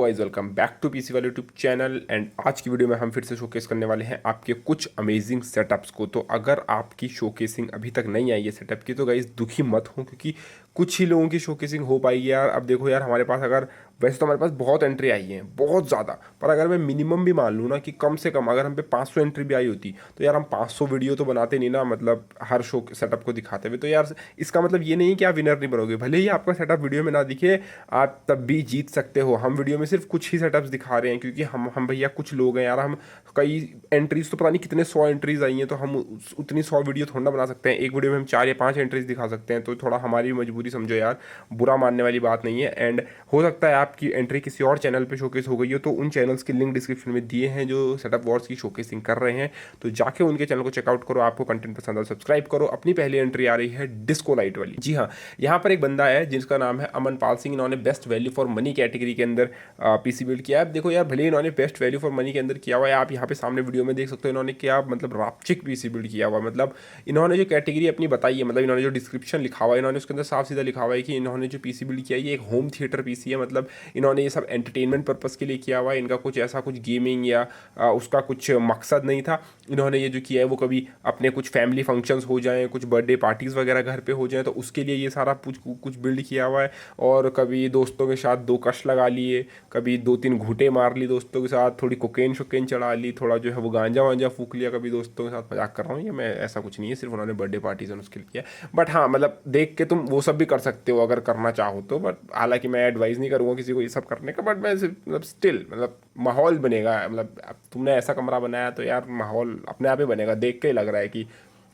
Guys, welcome back to PC वाले YouTube channel. And आज की वीडियो में हम फिर से शोकेस करने वाले हैं आपके कुछ अमेजिंग सेटअप्स को। तो अगर आपकी शोकेसिंग अभी तक नहीं आई है सेटअप की, तो गाइस दुखी मत हो, क्योंकि कुछ ही लोगों की शोकेसिंग हो पाएगी यार। अब देखो यार, हमारे पास अगर वैसे तो हमारे पास बहुत एंट्री आई है, बहुत ज़्यादा, पर अगर मैं मिनिमम भी मान लूँ ना कि कम से कम अगर हम पे 500 एंट्री भी आई होती, तो यार हम 500 वीडियो तो बनाते नहीं ना, मतलब हर शो सेटअप को दिखाते हुए। तो यार इसका मतलब ये नहीं है कि आप विनर नहीं बनोगे। भले ही आपका सेटअप वीडियो में ना दिखे, आप तब भी जीत सकते हो। हम वीडियो में सिर्फ कुछ ही सेटअप्स दिखा रहे हैं, क्योंकि हम भैया कुछ लोग हैं यार। हम कई एंट्रीज तो पता नहीं कितने 100 एंट्रीज आई हैं, तो हम उतनी 100 वीडियो थोड़ा ना बना सकते हैं। एक वीडियो में हम 4 या 5 एंट्रीज दिखा सकते हैं, तो थोड़ा हमारी मजबूरी समझो यार, बुरा मानने वाली बात नहीं है। एंड हो सकता है आपकी एंट्री किसी और चैनल पे शोकेस हो गई हो, तो उन चैनल्स के लिंक डिस्क्रिप्शन में दिए हैं जो सेटअप वॉर्स की शोकेसिंग कर रहे हैं। तो जाके उनके चैनल को चेकआउट करो, आपको कंटेंट पसंद है सब्सक्राइब करो। अपनी पहली एंट्री आ रही है डिस्को लाइट वाली। जी हाँ, यहाँ पर एक बंदा है जिसका नाम है अमनपाल सिंह। इन्होंने best value for money category के अंदर पीसी बिल्ड किया है। अब देखो यार, भले इन्होंने बेस्ट वैल्यू फॉर मनी के अंदर किया हुआ है, आप यहाँ पे सामने वीडियो में देख सकते हो इन्होंने क्या मतलब रापचिक पीसी बिल्ड किया हुआ है। मतलब इन्होंने जो कैटेगरी अपनी बताई है, मतलब इन्होंने जो डिस्क्रिप्शन लिखा हुआ है, इन्होंने उसके अंदर साफ सीधा लिखा हुआ है कि इन्होंने जो पीसी बिल्ड किया है ये एक होम थिएटर पीसी है। मतलब इन्होंने ये सब एंटरटेनमेंट पर्पस के लिए किया हुआ है। इनका कुछ ऐसा कुछ गेमिंग या उसका कुछ मकसद नहीं था। इन्होंने ये जो किया है वो कभी अपने कुछ फैमिली फंक्शंस हो जाएं, कुछ बर्थडे पार्टीज़ वगैरह घर पे हो जाएं, तो उसके लिए ये सारा कुछ बिल्ड किया हुआ है। और कभी दोस्तों के साथ 2 कश लगा लिए, कभी 2-3 घूंटे मार ली दोस्तों के साथ, थोड़ी कोकेन शोकेन चढ़ा ली, थोड़ा जो है वो गांजा वांजा फूक लिया कभी दोस्तों के साथ। मजाक कर रहा हूँ, ये मैं ऐसा कुछ नहीं है, सिर्फ उन्होंने बर्थडे पार्टीज उसके लिए किया। बट हाँ, मतलब देख के तुम वो सब भी कर सकते हो अगर करना चाहो तो। बट हालांकि मैं एडवाइस नहीं करूँगा किसी को ये सब करने का, बट मैं मतलब स्टिल मतलब माहौल बनेगा। मतलब तुमने ऐसा कमरा बनाया तो यार माहौल अपने आप ही बनेगा। देख के ही लग रहा है कि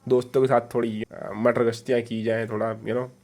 दोस्तों के साथ थोड़ी मटर गश्तियाँ की जाएँ, थोड़ा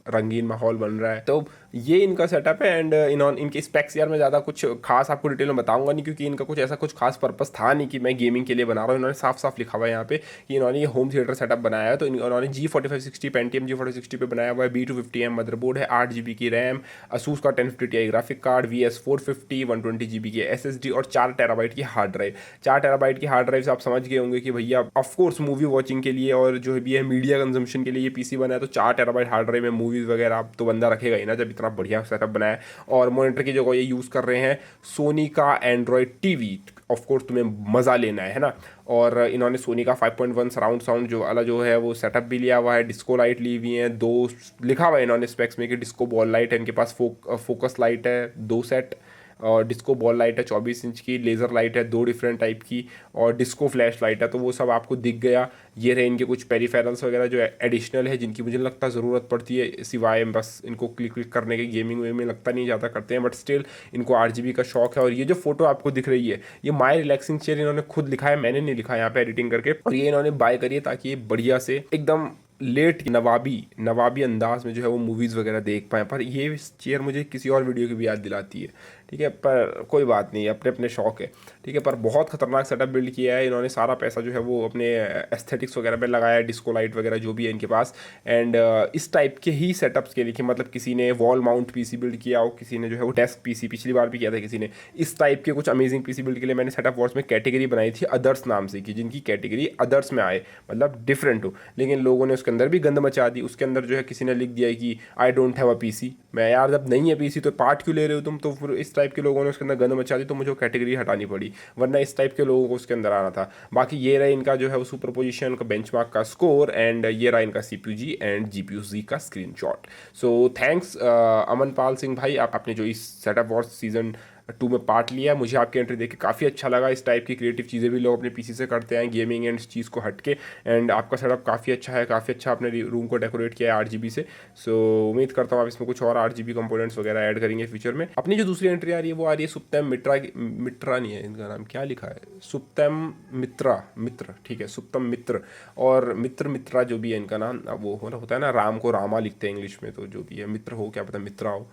रंगीन माहौल बन रहा है। तो ये इनका सेटअप है। एंड इनके स्पेक्स यार मैं ज़्यादा कुछ खास आपको डिटेल में बताऊंगा नहीं, क्योंकि इनका कुछ ऐसा कुछ खास पर्पस था नहीं कि मैं गेमिंग के लिए बना रहा हूँ। इन्होंने साफ साफ लिखा हुआ है यहाँ पे कि इन्होंने ये होम थिएटर सेटअप बनाया है। तो इन्होंने G4560 पेंटियम G4060 पे बनाया हुआ है। B250M मदरबोर्ड है, 8GB की रैम, असूस का 1050 Ti graphic card, VS450 120GB की SSD और 4 TB की हार्ड ड्राइव। 4 TB की हार्ड ड्राइव से आप समझ गए होंगे कि भैया ऑफकोर्स मूवी वॉचिंग के लिए और जो भी है मीडिया कंजम्पशन के लिए ये पीसी बना है। तो 4 TB हार्ड ड्राइव में मूवीज़ वगैरह आप तो बंदा रखेगा ही ना, जब इतना बढ़िया सेटअप बनाया है। और मॉनिटर की जगह ये यूज़ कर रहे हैं सोनी का एंड्रॉयड टीवी। ऑफ कोर्स तुम्हें मज़ा लेना है ना। और इन्होंने सोनी का 5.1 सराउंड साउंड जो वाला जो है वो सेटअप भी लिया हुआ है। डिस्को लाइट ली हुई है 2, लिखा हुआ है इन्होंने स्पेक्स में कि डिस्को बॉल लाइट है। इनके पास फोकस लाइट है 2 सेट, और डिस्को बॉल लाइट है 24 इंच की, लेज़र लाइट है 2 डिफरेंट टाइप की, और डिस्को फ्लैश लाइट है। तो वो सब आपको दिख गया। ये रहे इनके कुछ पेरिफेरल्स वगैरह जो एडिशनल है, जिनकी मुझे लगता है ज़रूरत पड़ती है, सिवाय बस इनको क्लिक करने के गेमिंग में लगता नहीं ज़्यादा करते हैं। बट स्टिल इनको 8GB का शौक है। और ये जो फोटो आपको दिख रही है, ये माई रिलैक्सिंग चेयर इन्होंने खुद लिखा है, मैंने नहीं लिखा यहाँ पे एडिटिंग करके। और ये इन्होंने बाय करी है ताकि ये बढ़िया से एकदम लेट नवाबी अंदाज में जो है वो मूवीज़ वगैरह देख पाएँ। पर ये चेयर मुझे किसी और वीडियो की भी याद दिलाती है, ठीक है। पर कोई बात नहीं, अपने अपने शौक है, ठीक है। पर बहुत खतरनाक सेटअप बिल्ड किया है इन्होंने। सारा पैसा जो है वो अपने एस्थेटिक्स वगैरह पे लगाया है, डिस्को लाइट वगैरह जो भी है इनके पास। एंड इस टाइप के ही सेटअप्स के लिए, मतलब किसी ने वॉल माउंट पीसी बिल्ड किया हो, किसी ने जो है वो डेस्क पीसी, पिछली बार भी किया था किसी ने। इस टाइप के कुछ अमेजिंग पीसी बिल्ड के लिए मैंने सेटअप वॉर्स में कैटेगरी बनाई थी अदर्स नाम से, कि जिनकी कैटेगरी अदर्स में आए, मतलब डिफरेंट हो। लेकिन लोगों ने उसके अंदर भी गंद मचा दी। उसके अंदर जो है किसी ने लिख दिया है कि I don't have a PC. मैं यार, जब नहीं है पीसी तो पार्ट क्यों ले रहे हो तुम? तो फिर इस टाइप के लोगों ने उसके अंदर गंद मचा दी, तो मुझे कैटेगरी हटानी पड़ी, वरना इस टाइप के लोगों को उसके अंदर आना था। बाकी ये रहा इनका जो है वो सुपर पोजिशन का बेंचमार्क का स्कोर, एंड ये रहा इनका CPU-G एंड GPU-Z का screenshot. So thanks Amanpal Singh भाई, आपने जो इस सेटअप वॉर्स सीजन 2 में पार्ट लिया। मुझे आपकी एंट्री देख के काफ़ी अच्छा लगा। इस टाइप की क्रिएटिव चीज़ें भी लोग अपने पीसी से करते हैं, गेमिंग एंड चीज़ को हट के। एंड आपका सेटअप काफ़ी अच्छा है, काफ़ी अच्छा आपने रूम को डेकोरेट किया है 8GB से। सो उम्मीद करता हूँ आप इसमें कुछ और 8GB कंपोनेंट्स वगैरह ऐड करेंगे फ्यूचर में। अपनी जो दूसरी एंट्री आ रही है वो आ रही है सुप्तम मित्रा नहीं है इनका नाम, क्या लिखा है, सुप्तम मित्र, ठीक है, सुप्तम मित्र और मित्रा जो भी है इनका नाम। वो होता है ना, राम को रामा लिखते हैं इंग्लिश में, तो जो भी है मित्र हो, क्या पता मित्रा हो,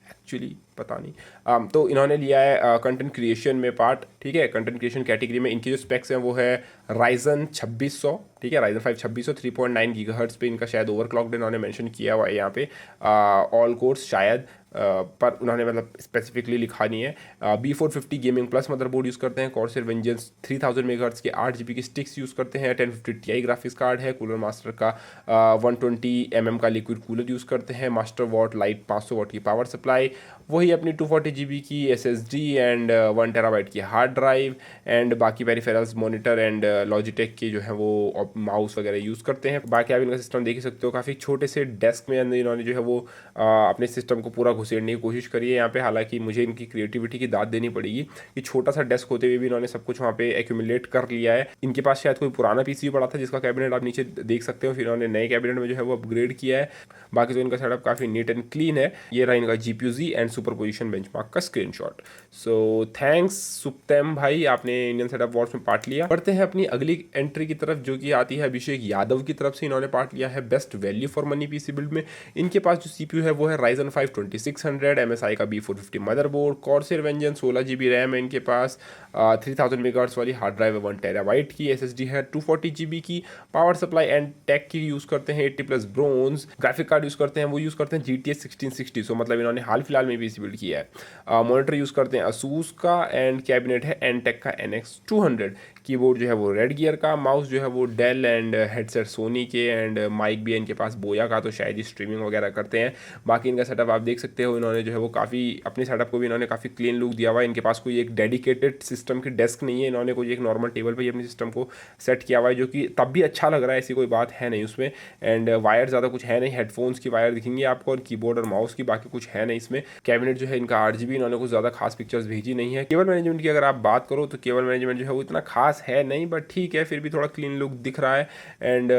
एक्चुअली पता नहीं। तो इन्होंने लिया है कंटेंट क्रिएशन में पार्ट, ठीक है। कंटेंट क्रिएशन कैटेगरी में इनकी जो स्पेक्स हैं वो है Ryzen 2600, ठीक है, Ryzen 5 2600 3.9 GHz पे इनका शायद ओवरक्लॉक्ड इन्होंने मेंशन किया हुआ है यहाँ पे। ऑल कोर्स शायद, पर उन्होंने मतलब स्पेसिफिकली लिखा नहीं है। B450 gaming plus motherboard use करते हैं। कॉर्सेर वेंजेंस 3000 मेगाहर्ट्ज़ के 8GB की स्टिक्स यूज़ करते हैं। 1050 Ti ग्राफिक्स कार्ड है। कूलर मास्टर का 120 mm का लिक्विड कूलर यूज़ करते हैं। मास्टर वॉट लाइट 500 वाट की पावर सप्लाई। वही अपनी 240 GB की SSD एंड 1 TB की हार्ड ड्राइव एंड बाकी पेरिफेरल्स मॉनिटर एंड लॉजिटेक की जो है वो माउस वगैरह यूज़ करते हैं। बाकी आप इनका सिस्टम देख ही सकते हो, काफ़ी छोटे से डेस्क में अंदर इन्होंने जो है वो अपने सिस्टम को पूरा घुसेड़ने की कोशिश करी है यहाँ पे। हालांकि मुझे इनकी क्रिएटिविटी की दाद देनी पड़ेगी कि छोटा सा डेस्क होते हुए भी इन्होंने सब कुछ वहाँ पे एक्यूमुलेट कर लिया है। इनके पास शायद कोई पुराना पीसी पड़ा था जिसका कैबिनेट आप नीचे देख सकते हो, फिर इन्होंने नए कैबिनेट में जो है वो अपग्रेड किया है। बाकी तो इनका सेटअप काफ़ी नीट एंड क्लीन है। ये रहा इनका GPU-Z एंड सुपरपोजिशन बेंचमार्क का स्क्रीनशॉट। सो थैंक्स सुप्तेम भाई, आपने इंडियन सेटअप वॉर्स में पार्ट लिया। बढ़ते हैं अपनी अगली एंट्री की तरफ जो कि आती है अभिषेक यादव की तरफ से। इन्होंने पार्ट लिया है best value for money PC build में। इनके पास जो CPU है वो है Ryzen 5 2600, MSI का B450 motherboard, Corsair Vengeance 16 GB RAM है इनके पास, 3000 मेगाहर्ट्ज़ वाली हार्ड ड्राइव है 1 TB की, SSD है 240 GB की, पावर सप्लाई एंड टेक की यूज़ करते हैं 80+ ब्रोंज, ग्राफिक कार्ड यूज़ करते हैं वो यूज़ करते हैं GTX 1660, सो मतलब इन्होंने हाल फिलहाल में पीसी बिल्ड किया है। मॉनिटर यूज़ करते हैं Asus का एंड कैबिनेट है एनटेक का NX 200। कीबोर्ड जो है वो रेडगियर का, माउस जो है वो डेल एंड हेडसेट सोनी के एंड माइक भी है इनके पास बोया का, तो शायद ही स्ट्रीमिंग वगैरह करते हैं। बाकी इनका सेटअप आप देख सकते हो, इन्होंने जो है वो काफ़ी अपने सेटअप को भी इन्होंने काफ़ी क्लीन लुक दिया हुआ है। इनके पास कोई एक डेडिकेटेड सिस्टम की डेस्क नहीं है, इन्होंने कोई एक नॉर्मल टेबल पर ही अपने सिस्टम को सेट किया हुआ है, जो कि तब भी अच्छा लग रहा है, ऐसी कोई बात है नहीं उसमें। एंड वायर ज़्यादा कुछ है नहीं, हेडफोन्स की वायर दिखेंगी आपको और कीबोर्ड और माउस की, बाकी कुछ है नहीं इसमें। कैबिनेट जो है इनका RGB, इन्होंने कुछ ज़्यादा खास पिक्चर्स भेजी नहीं है। केबल मैनेजमेंट की अगर आप बात करो तो केबल मैनेजमेंट जो है वो इतना खास है नहीं, बट ठीक है, फिर भी थोड़ा क्लीन लुक दिख रहा है एंड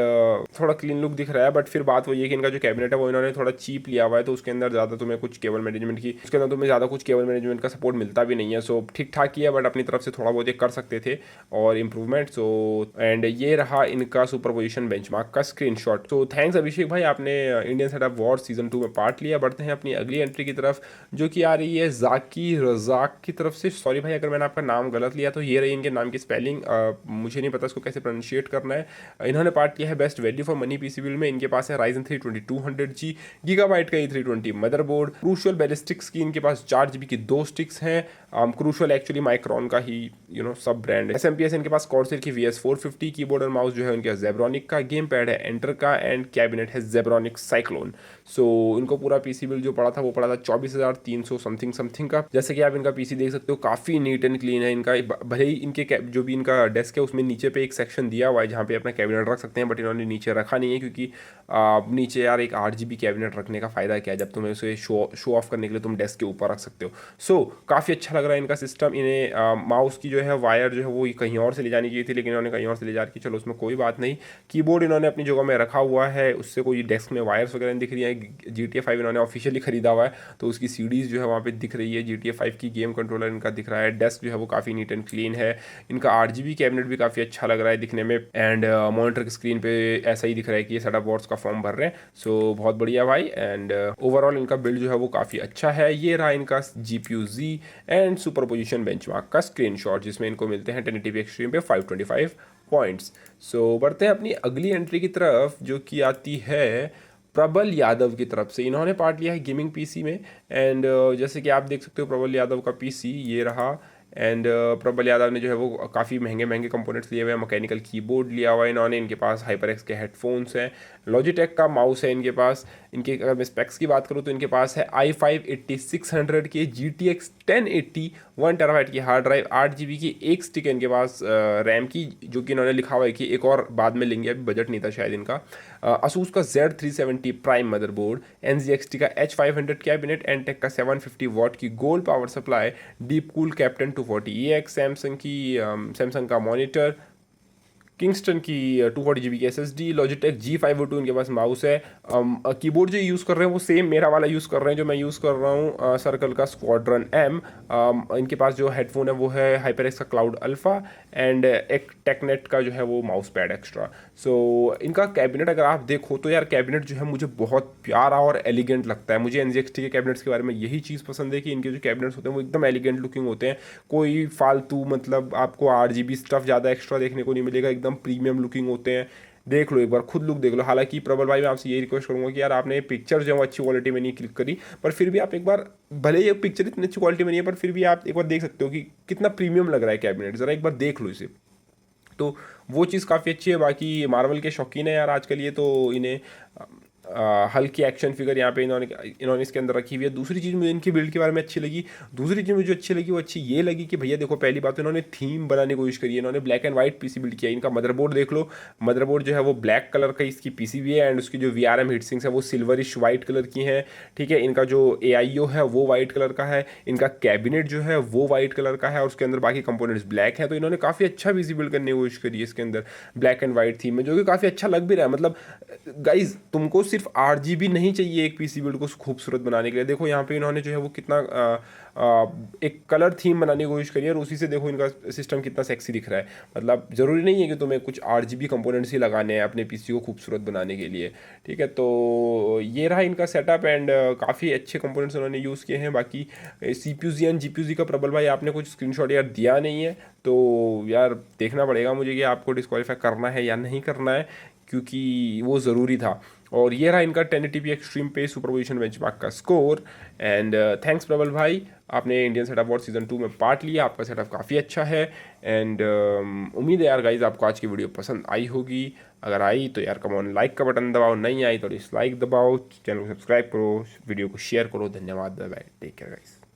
थोड़ा क्लीन लुक दिख रहा है। बट फिर बात वही है कि इनका जो कैबिनेट है वो इन्होंने थोड़ा चीप लिया हुआ है, तो उसके अंदर ज़्यादा तुम्हें कुछ केबल मैनेजमेंट की उसके अंदर तुम्हें ज़्यादा कुछ केबल मैनेजमेंट का सपोर्ट मिलता भी नहीं है। सो ठीक ठाक ही है, बट अपनी तरफ से थोड़ा बहुत कर सकते थे और इम्प्रूवमेंट। सो एंड ये रहा इनका सुपरपोजिशन बेंचमार्क का स्क्रीनशॉट। सो थैंक्स अभिषेक भाई, आपने इंडियन सेटअप वॉर सीजन 2 में पार्ट लिया। बढ़ते हैं अपनी अगली एंट्री की तरफ जो कि आ रही है जाकी रजाक की तरफ से। सॉरी भाई अगर मैंने आपका नाम गलत लिया, तो ये रही इनके नाम की स्पेलिंग, मुझे नहीं पता इसको कैसे प्रोनाउंशिएट करना है। इन्होंने पार्ट किया है best value for money PC build में। इनके पास है Ryzen 3 2200G, Gigabyte का E320 मदरबोर्ड, क्रूशियल बैलिस्टिक्स की इनके पास 4 GB की 2 स्टिक्स हैं। क्रूशियल एक्चुअली माइक्रॉन का ही सब ब्रांड है। SMPS इनके पास Corsair की VS450, कीबोर्ड और माउस जो है उनके जेब्रॉनिक का, गेम पैड है एंटर का एंड कैबिनेट है जेब्रॉनिक साइक्लोन। सो इनको पूरा पीसी बिल्ड जो पड़ा था वो पड़ा था 24,300 समथिंग का। जैसे कि आप इनका पीसी देख सकते हो, काफ़ी नीट एंड क्लीन है इनका। भले ही इनके जो भी इनका डेस्क है उसमें नीचे पे एक सेक्शन दिया हुआ है जहाँ पे अपना कैबिनेट रख सकते हैं, बट इन्होंने नीचे रखा नहीं है क्योंकि नीचे यार एक 8 GB कैबिनेट रखने का फ़ायदा क्या है जब तुम्हें उसे शो ऑफ करने के लिए तुम डेस्क के ऊपर रख सकते हो। सो काफ़ी अच्छा लग रहा है इनका सिस्टम। इन्हें माउस की जो है वायर जो है वो कहीं और से ले जानी चाहिए थी, लेकिन इन्होंने कहीं और से ले जा रखी, चलो उसमें कोई बात नहीं। कीबोर्ड इन्होंने अपनी जगह में रखा हुआ है, उससे कोई डेस्क में वायर्स वगैरह नहीं दिख रही है। GTA 5 इन्होंने ऑफिशियली खरीदा हुआ है, तो उसकी सीडीज़ जो है वहाँ पे दिख रही है। GTA 5 की गेम कंट्रोलर इनका दिख रहा है। डेस्क जो है वो काफ़ी नीट एंड क्लीन है। इनका RGB कैबिनेट भी काफ़ी अच्छा लग रहा है दिखने में एंड मॉनिटर की स्क्रीन पे ऐसा ही दिख रहा है कि ये सेटअप वॉर्स का फॉर्म भर रहे हैं। सो बहुत बढ़िया भाई, एंड ओवरऑल इनका बिल्ड जो है वो काफ़ी अच्छा है। ये रहा इनका GPU-Z एंड सुपरपोजिशन बेंचमार्क का स्क्रीनशॉट, जिसमें इनको मिलते हैं 1080p एक्सट्रीम पे 525 पॉइंट्स। सो बढ़ते हैं अपनी अगली एंट्री की तरफ जो कि आती है प्रबल यादव की तरफ से। इन्होंने पार्ट लिया है गेमिंग पीसी में एंड जैसे कि आप देख सकते हो प्रबल यादव का पीसी ये रहा। एंड प्रबल यादव ने जो है वो काफ़ी महंगे कंपोनेंट्स लिए हुए हैं। मैकेनिकल कीबोर्ड लिया हुआ है इन्होंने, इनके पास HyperX के हेडफोन्स हैं, लॉजिटेक का माउस है इनके पास। इनके अगर मैं स्पेक्स की बात करूँ तो इनके पास है i5 8600 के GTX 1080 1 TB की हार्ड ड्राइव, 8 GB की एक स्टिक है इनके पास रैम की, जो कि इन्होंने लिखा हुआ है कि एक और बाद में लेंगे, अभी बजट नहीं था शायद इनका। Asus का Z370 प्राइम मदरबोर्ड, NZXT का H500 कैबिनेट, एनटेक का 750 वाट की gold power supply, deep cool captain 240EX, Samsung का मॉनिटर, किंगस्टन की 240 GB की SSD, लॉजिटेक G502 इनके पास माउस है। कीबोर्ड जो यूज़ कर रहे हैं वो सेम मेरा वाला यूज़ कर रहे हैं जो मैं यूज़ कर रहा हूँ, सर्कल का स्क्वाड्रन M। इनके पास जो हेडफोन है वो है HyperX का क्लाउड अल्फ़ा एंड एक टेकनेट का जो है वो माउस पैड एक्स्ट्रा। सो इनका कैबिनेट अगर आप देखो तो यार कैबिनेट जो है मुझे बहुत प्यारा और एलिगेंट लगता है। मुझे NZXT के कैबिनेट्स के बारे में यही चीज़ पसंद है कि इनके जो कैबिनेट्स होते हैं वो एकदम एलिगेंट लुकिंग होते हैं। कोई फालतू मतलब आपको RGB स्टफ ज़्यादा एक्स्ट्रा देखने को नहीं मिलेगा, एकदम प्रीमियम लुकिंग होते हैं। देख लो एक बार, खुद लुक देख लो। हालांकि प्रबल भाई मैं आपसे यही रिक्वेस्ट करूंगा कि यार आपने पिक्चर जो है अच्छी क्वालिटी में नहीं क्लिक करी, पर फिर भी आप एक बार, भले ये पिक्चर इतनी अच्छी क्वालिटी में नहीं है पर फिर भी आप एक बार देख सकते हो कि कितना प्रीमियम लग रहा है कैबिनेट, ज़रा एक बार देख लो इसे। तो वो चीज़ काफ़ी अच्छी है। बाकी मार्वल के शौकीन है यार आजकल ये, तो इन्हें हल्की एक्शन फिगर यहाँ पे इन्होंने इसके अंदर रखी हुई है। दूसरी चीज़ मुझे इनकी बिल्ड के बारे में अच्छी लगी, दूसरी चीज़ मुझे अच्छी लगी वो अच्छी ये लगी कि भैया देखो, पहली बात तो इन्होंने थीम बनाने की कोशिश करी है। इन्होंने black and white PC build किया है। इनका मदरबोर्ड देख लो, मदरबोर्ड जो है वो ब्लैक कलर का इसकी पीसीबी है एंड उसकी जो VRM हीटसिंक्स है वो सिल्वरिश वाइट कलर की हैं, ठीक है। इनका जो AIO है वो वाइट कलर का है, इनका कैबिनेट जो है वो वाइट कलर का है और उसके अंदर बाकी कंपोनेंट्स ब्लैक है। तो इन्होंने काफ़ी अच्छा पीसी बिल्ड करने की कोशिश करी है इसके अंदर ब्लैक एंड व्हाइट थीम में, जो कि काफ़ी अच्छा लग भी रहा है। मतलब गाइज तुमको सिर्फ RGB नहीं चाहिए एक पीसी बिल्ड को खूबसूरत बनाने के लिए। देखो यहाँ पे इन्होंने जो है वो कितना एक कलर थीम बनाने की कोशिश करी है और उसी से देखो इनका सिस्टम कितना सेक्सी दिख रहा है। मतलब ज़रूरी नहीं है कि तुम्हें कुछ RGB कंपोनेंट्स ही लगाने हैं अपने पीसी को खूबसूरत बनाने के लिए, ठीक है। तो ये रहा इनका सेटअप एंड काफ़ी अच्छे कंपोनेंट्स उन्होंने यूज़ किए हैं। बाकी CPUZ एंड GPUZ का प्रबल भाई आपने कुछ स्क्रीनशॉट यार दिया नहीं है, तो यार देखना पड़ेगा मुझे कि आपको डिस्क्वालीफाई करना है या नहीं करना है, क्योंकि वो ज़रूरी था। और ये रहा इनका 1080p एक्सट्रीम पे सुपरपोजिशन बेंचमार्क का स्कोर। एंड थैंक्स प्रबल भाई, आपने इंडियन सेटअप अवार्ड सीजन 2 में पार्ट लिया, आपका सेटअप काफ़ी अच्छा है। एंड उम्मीद है यार गाइज आपको आज की वीडियो पसंद आई होगी। अगर आई तो यार कम ऑन लाइक का बटन दबाओ, नहीं आई तो डिसलाइक दबाओ, चैनल को सब्सक्राइब करो, वीडियो को शेयर करो। धन्यवाद, bye bye, take care guys.